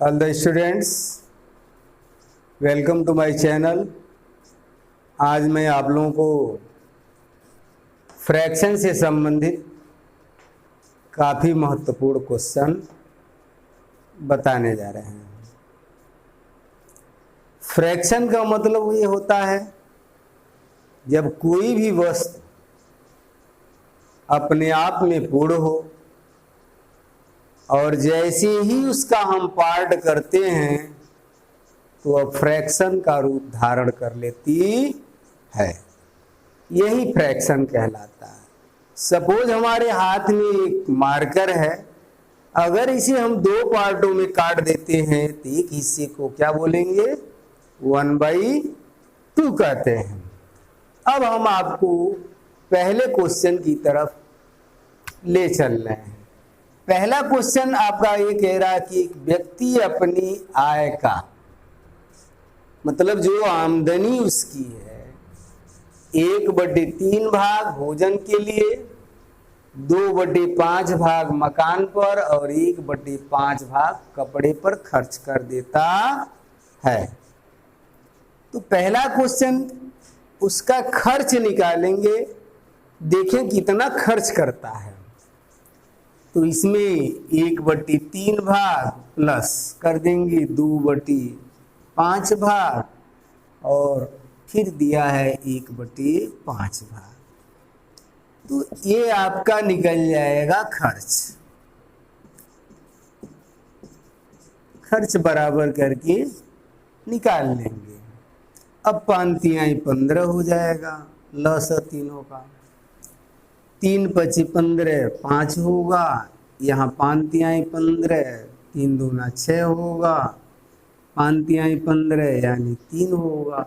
All the students, welcome to my channel. आज मैं आप लोगों को फ्रैक्शन से संबंधित काफ़ी महत्वपूर्ण क्वेश्चन बताने जा रहे हैं। फ्रैक्शन का मतलब ये होता है जब कोई भी वस्तु अपने आप में पूर्ण हो और जैसे ही उसका हम पार्ट करते हैं तो वह फ्रैक्शन का रूप धारण कर लेती है। यही फ्रैक्शन कहलाता है। सपोज हमारे हाथ में एक मार्कर है, अगर इसे हम दो पार्टों में काट देते हैं तो एक हिस्से को क्या बोलेंगे, 1/2 कहते हैं। अब हम आपको पहले क्वेश्चन की तरफ ले चल रहे हैं। पहला क्वेश्चन आपका ये कह रहा है कि एक व्यक्ति अपनी आय का मतलब जो आमदनी उसकी है 1/3 भाग भोजन के लिए, 2/5 भाग मकान पर और 1/5 भाग कपड़े पर खर्च कर देता है। तो पहला क्वेश्चन उसका खर्च निकालेंगे, देखें कितना खर्च करता है। तो इसमें 1/3 भाग प्लस कर देंगे 2/5 भाग और फिर दिया है 1/5 भाग। तो ये आपका निकल जाएगा खर्च बराबर करके निकाल लेंगे। अब 5×3 = 15 हो जाएगा, लस तीनों का। 3×5 = 15, 5 होगा, यहाँ 5×3 = 15, 3 दूना 6 होगा, 5×3 = 15 यानी 3 होगा।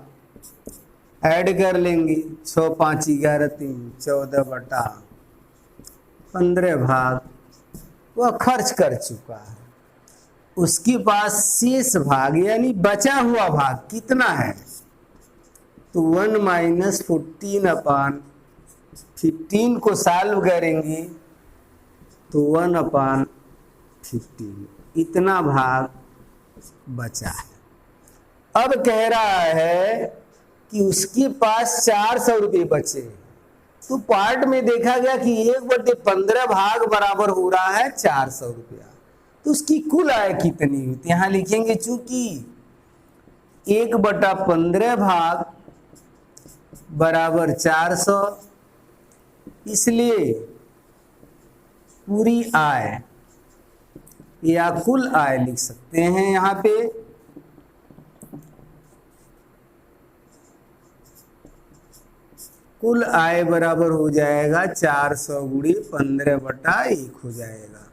ऐड कर लेंगे, 6 × 5 = 11, 3 14/15 भाग वह खर्च कर चुका है। उसके पास शेष भाग यानी बचा हुआ भाग कितना है, तो 1 - 14/15 को सॉल्व करेंगे तो 1/15 इतना भाग बचा है। अब कह रहा है कि उसके पास 400 रुपये बचे। तो पार्ट में देखा गया कि 1/15 भाग बराबर हो रहा है 400 रुपया। तो उसकी कुल आय कितनी हुई, यहां लिखेंगे चूंकि 1/15 भाग बराबर 400, इसलिए पूरी आय या कुल आय लिख सकते हैं। यहाँ पे कुल आय बराबर हो जाएगा 400 × 15/1 हो जाएगा।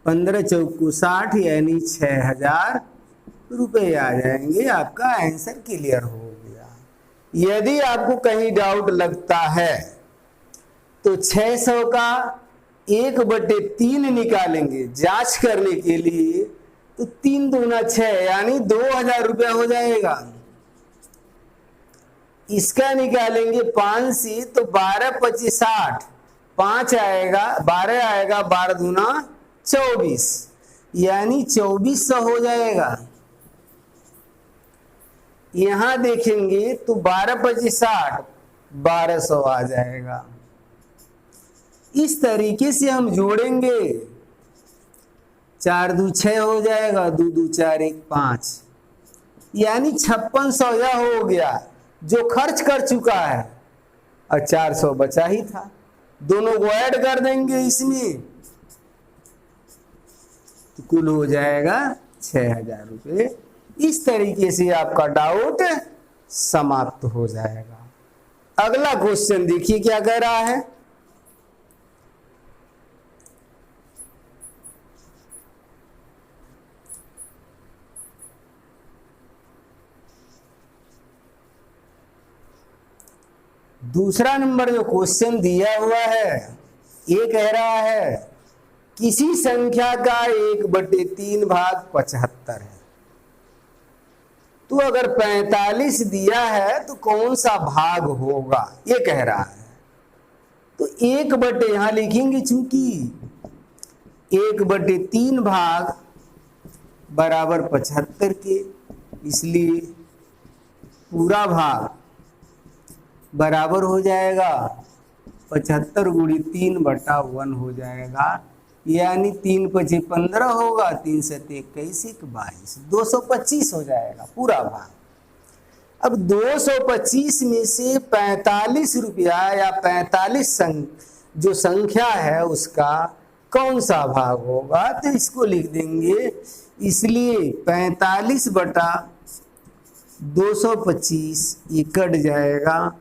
15 × 4 = 60 यानी 6000 रुपये आ जाएंगे। आपका आंसर क्लियर हो गया। यदि आपको कहीं डाउट लगता है तो 600 का 1/3 निकालेंगे जांच करने के लिए, तो 3 दूना 6 यानी 2000 रुपया हो जाएगा। इसका निकालेंगे 5 से तो 12×25 = 60, 5 आएगा, 12 आएगा, 12 दूना 24 यानी 2400 हो जाएगा। यहां देखेंगे तो 12×25 = 60, 1200 आ जाएगा। इस तरीके से हम जोड़ेंगे, 4 दूना 6 हो जाएगा, 2 दूना 4 = 5 यानी 5600 यह हो गया जो खर्च कर चुका है और 400 बचा ही था। दोनों को ऐड कर देंगे इसमें तो कुल हो जाएगा 6000 रुपये। इस तरीके से आपका डाउट समाप्त हो जाएगा। अगला क्वेश्चन देखिए क्या कह रहा है। दूसरा नंबर जो क्वेश्चन दिया हुआ है ये कह रहा है किसी संख्या का 1/3 भाग 75 है। तो अगर 45 दिया है तो कौन सा भाग होगा, ये कह रहा है। तो 1/, यहां लिखेंगे चूंकि 1/3 भाग बराबर 75 के, इसलिए पूरा भाग बराबर हो जाएगा 75 गुणी 3/1 हो जाएगा, यानी 3 पचे 15 होगा, 3 सते 21 22, 225 हो जाएगा पूरा भाग। अब 225 में से 45 रुपया या 45 जो संख्या है उसका कौन सा भाग होगा, तो इसको लिख देंगे। इसलिए 45 बटा 225 ये कट जाएगा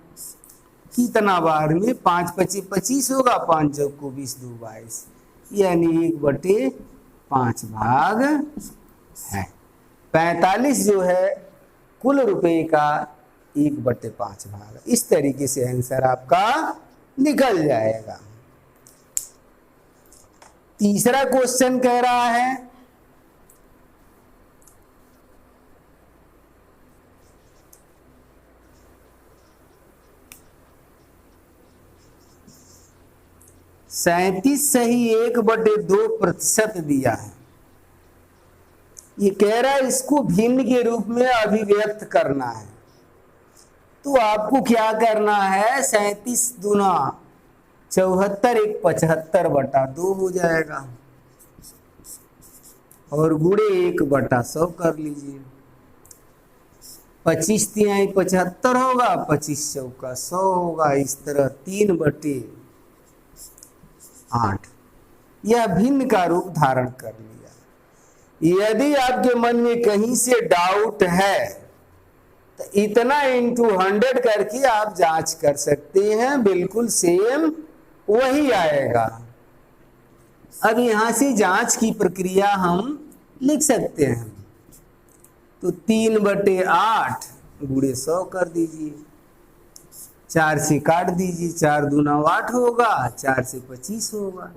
कितना बार में, 5 पचे 25 होगा, 5 चौको 20 2 22, यानी 1/5 भाग है। 45 जो है कुल रुपए का 1/5 भाग। इस तरीके से आंसर आपका निकल जाएगा। तीसरा क्वेश्चन कह रहा है सैंतीस सही 1/2% दिया है। ये कह रहा है इसको भिन्न के रूप में अभिव्यक्त करना है, तो आपको क्या करना है, 37 दूना 74 1 75/2 हो जाएगा और गुणे 1/100 कर लीजिए। 25 तिहाई 75 होगा, 25 चौका 100 होगा, इस तरह 3/8 यह भिन्न का रूप धारण कर लिया। यदि आपके मन में कहीं से डाउट है तो इतना इंटू 100 करके आप जांच कर सकते हैं, बिल्कुल सेम वही आएगा। अब यहां से जांच की प्रक्रिया हम लिख सकते हैं, तो 3/8 गुणे 100 कर दीजिए, 4 से काट दीजिए, 4 दूना 8 होगा, 4 से 25 होगा,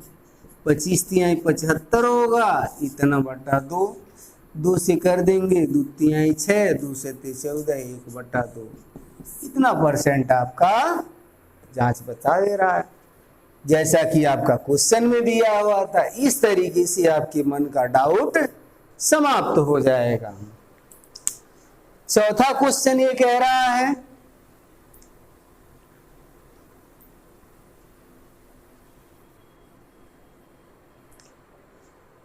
25 तिहाई 75 होगा, इतना बटा 2, 2 से कर देंगे, 2 तिहाई 6, 2 से 14 1/2, इतना परसेंट आपका जांच बता दे रहा है, जैसा कि आपका क्वेश्चन में दिया हुआ था। इस तरीके से आपके मन का डाउट समाप्त हो जाएगा। चौथा क्वेश्चन ये कह रहा है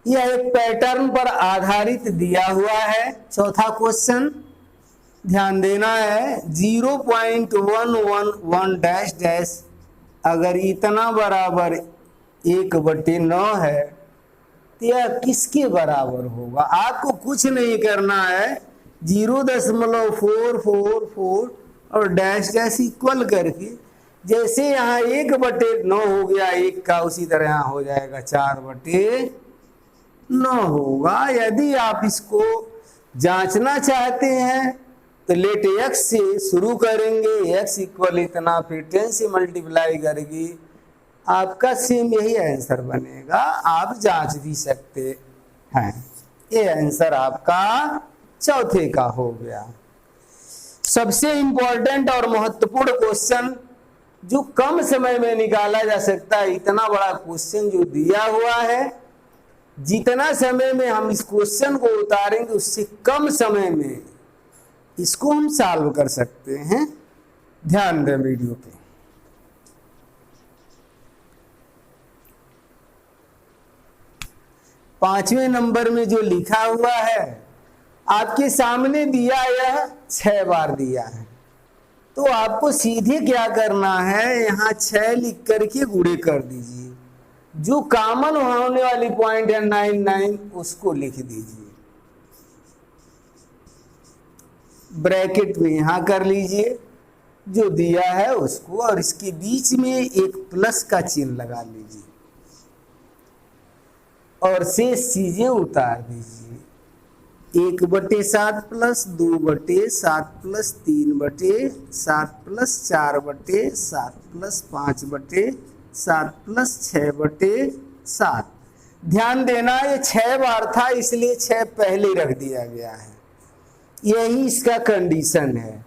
यह एक पैटर्न पर आधारित दिया हुआ है। चौथा क्वेश्चन ध्यान देना है, 0.111 डैश डैश अगर इतना बराबर 1/9 है तो यह किसके बराबर होगा। आपको कुछ नहीं करना है, 0.444 और डैश डैश इक्वल करके, जैसे यहाँ 1/9 हो गया 1 का, उसी तरह यहाँ हो जाएगा 4/9 होगा। यदि आप इसको जांचना चाहते हैं तो लेट x से शुरू करेंगे, x इक्वल इतना, फिर 10 से मल्टीप्लाई करेंगे, आपका सेम यही आंसर बनेगा। आप जांच भी सकते हैं। ये आंसर आपका चौथे का हो गया। सबसे इंपॉर्टेंट और महत्वपूर्ण क्वेश्चन जो कम समय में निकाला जा सकता है, इतना बड़ा क्वेश्चन जो दिया हुआ है, जितना समय में हम इस क्वेश्चन को उतारेंगे उससे कम समय में इसको हम सॉल्व कर सकते हैं। ध्यान दें वीडियो पे। पांचवें नंबर में जो लिखा हुआ है आपके सामने दिया, यह 6 बार दिया है, तो आपको सीधे क्या करना है, यहाँ 6 लिख करके गुणे कर दीजिए। जो कॉमन होने वाली पॉइंट है 99 उसको लिख दीजिए, ब्रैकेट में यहां कर लीजिए जो दिया है उसको, और इसके बीच में एक प्लस का चिन्ह लगा लीजिए और शेष चीजें उतार दीजिए। 1/7 plus 2/7 plus 3/7 plus 4/7 plus 5/7 plus 6/7। ध्यान देना ये 6 बार था, इसलिए 6 पहले रख दिया गया है, यही इसका कंडीशन है।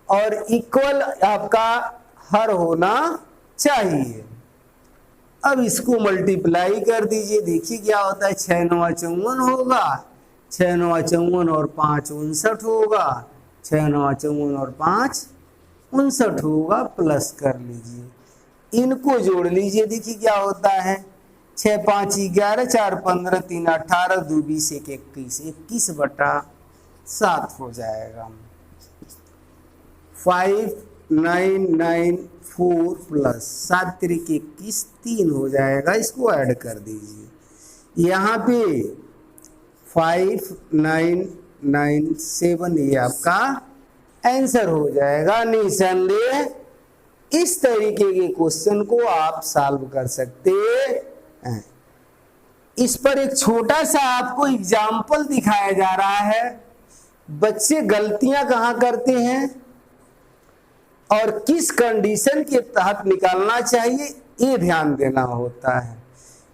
और इक्वल आपका हर होना चाहिए। अब इसको मल्टीप्लाई कर दीजिए, देखिए क्या होता है, 6 9 54 होगा, 6 9 54 और 5 59 होगा, 6 9 54 और 5 59 होगा, प्लस कर लीजिए, इनको जोड़ लीजिए, देखिए क्या होता है, 6 5 11, 4 15, 3 18, 2 20, 1 21, 21/7 हो जाएगा। 5994 प्लस 7 3 21, 3 हो जाएगा, इसको ऐड कर दीजिए। यहाँ पे 5997 ये आपका आंसर हो जाएगा। निसंदेह इस तरीके के क्वेश्चन को आप सॉल्व कर सकते हैं। इस पर एक छोटा सा आपको एग्जाम्पल दिखाया जा रहा है, बच्चे गलतियां कहाँ करते हैं और किस कंडीशन के तहत निकालना चाहिए, ये ध्यान देना होता है।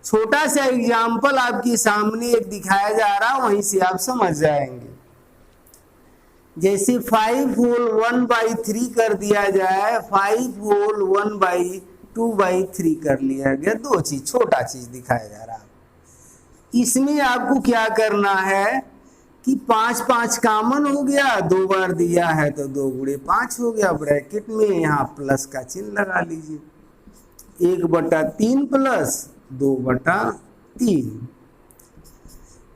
छोटा सा एग्जाम्पल आपके सामने एक दिखाया जा रहा है, वहीं से आप समझ जाएंगे। जैसे 5 होल 1/3 कर दिया जाए, 5 होल 1/2/3 कर लिया गया, दो चीज, छोटा चीज दिखाया जा रहा है। इसमें आपको क्या करना है कि 5 5 कॉमन हो गया, 2 बार दिया है तो 2 गुणे 5 हो गया, ब्रैकेट में यहाँ प्लस का चिन्ह लगा लीजिए, 1/3 प्लस 2/3,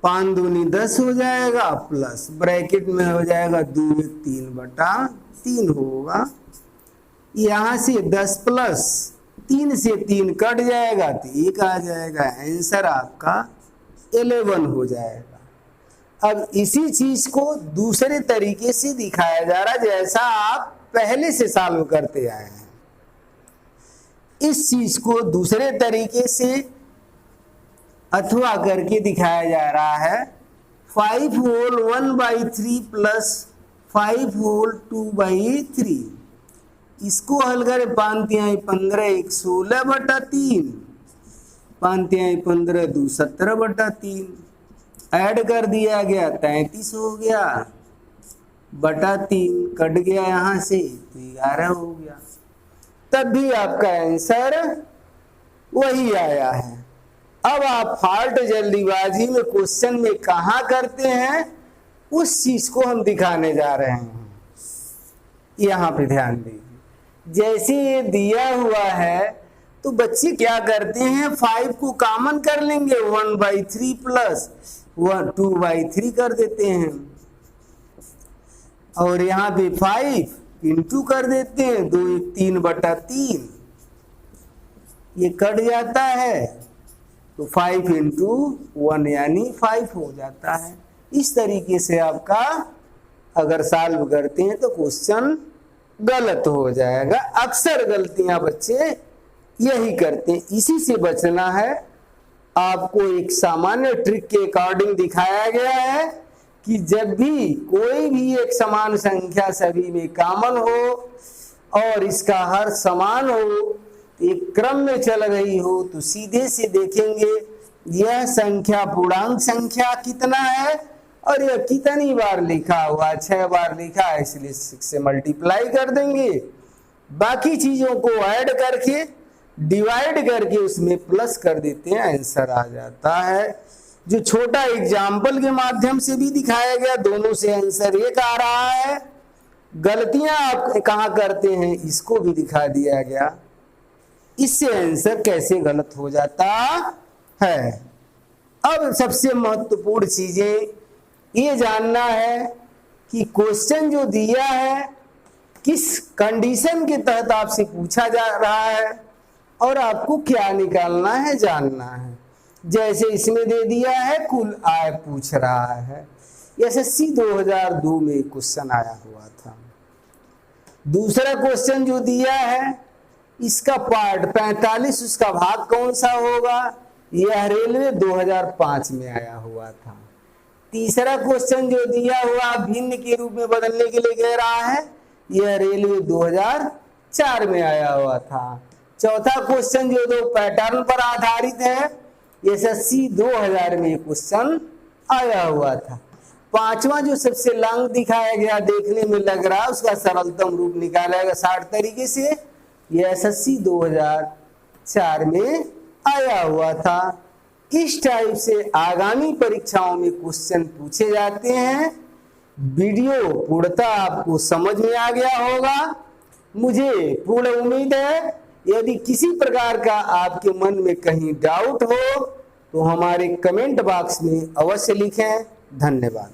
5 दूनी 10 हो जाएगा, प्लस ब्रैकेट में हो जाएगा 2 1 3/3 होगा, यहाँ से 10 प्लस 3 से 3 कट जाएगा तो 1 आ जाएगा, आंसर आपका 11 हो जाएगा। अब इसी चीज को दूसरे तरीके से दिखाया जा रहा है, जैसा आप पहले से सॉल्व करते आए हैं। इस चीज को दूसरे तरीके से अथवा करके दिखाया जा रहा है, 5 होल 1/3 प्लस 5 होल 2/3, इसको हल करें, 5 तिहाई 15, 1 16/3, 5 तिहाई 15, 2 17/3, ऐड कर दिया गया 33 हो गया, /3 कट गया यहाँ से तो 11 हो गया, तब भी आपका आंसर वही आया है। अब आप फाल्ट जल्दीबाजी में क्वेश्चन में कहाँ करते हैं, उस चीज को हम दिखाने जा रहे हैं। यहाँ पे ध्यान दीजिए, जैसे ये दिया हुआ है तो बच्चे क्या करते हैं, 5 को कॉमन कर लेंगे, 1/3 प्लस 2/3 कर देते हैं, और यहाँ पे 5 इंटू कर देते हैं, 2 1 3/3, ये कट जाता है तो 5 इंटू 1 यानी 5 हो जाता है। इस तरीके से आपका अगर सॉल्व करते हैं तो क्वेश्चन गलत हो जाएगा। अक्सर गलतियां बच्चे यही करते हैं, इसी से बचना है। आपको एक सामान्य ट्रिक के अकॉर्डिंग दिखाया गया है कि जब भी कोई भी एक समान संख्या सभी में कॉमन हो और इसका हर समान हो, एक क्रम में चल रही हो, तो सीधे से देखेंगे यह संख्या पूर्णांक संख्या कितना है और यह कितनी बार लिखा हुआ, 6 बार लिखा है, इसलिए 6 से मल्टीप्लाई कर देंगे, बाकी चीजों को ऐड करके डिवाइड करके उसमें प्लस कर देते हैं, आंसर आ जाता है। जो छोटा एग्जाम्पल के माध्यम से भी दिखाया गया, दोनों से आंसर एक आ रहा है। गलतियां आप कहाँ करते हैं इसको भी दिखा दिया गया, इससे आंसर कैसे गलत हो जाता है। अब सबसे महत्वपूर्ण चीजें ये जानना है कि क्वेश्चन जो दिया है किस कंडीशन के तहत आपसे पूछा जा रहा है और आपको क्या निकालना है, जानना है। जैसे इसमें दे दिया है कुल आय पूछ रहा है, एसएससी 2002 में क्वेश्चन आया हुआ था। दूसरा क्वेश्चन जो दिया है इसका पार्ट 45, उसका भाग कौन सा होगा, यह रेलवे 2005 में आया हुआ था। तीसरा क्वेश्चन जो दिया हुआ भिन्न के रूप में बदलने के लिए कह रहा है, यह रेलवे 2004 में आया हुआ था। चौथा क्वेश्चन जो दो पैटर्न पर आधारित है, एसएससी 2000 में क्वेश्चन आया हुआ था। पांचवा जो सबसे लॉन्ग दिखाया गया, देखने में लग रहा है उसका सरलतम रूप निकाला गया 60 तरीके से, यह एसएससी 2004 में आया हुआ था। इस टाइप से आगामी परीक्षाओं में क्वेश्चन पूछे जाते हैं। वीडियो पूर्णतः आपको समझ में आ गया होगा, मुझे पूर्ण उम्मीद है। यदि किसी प्रकार का आपके मन में कहीं डाउट हो तो हमारे कमेंट बॉक्स में अवश्य लिखें। धन्यवाद।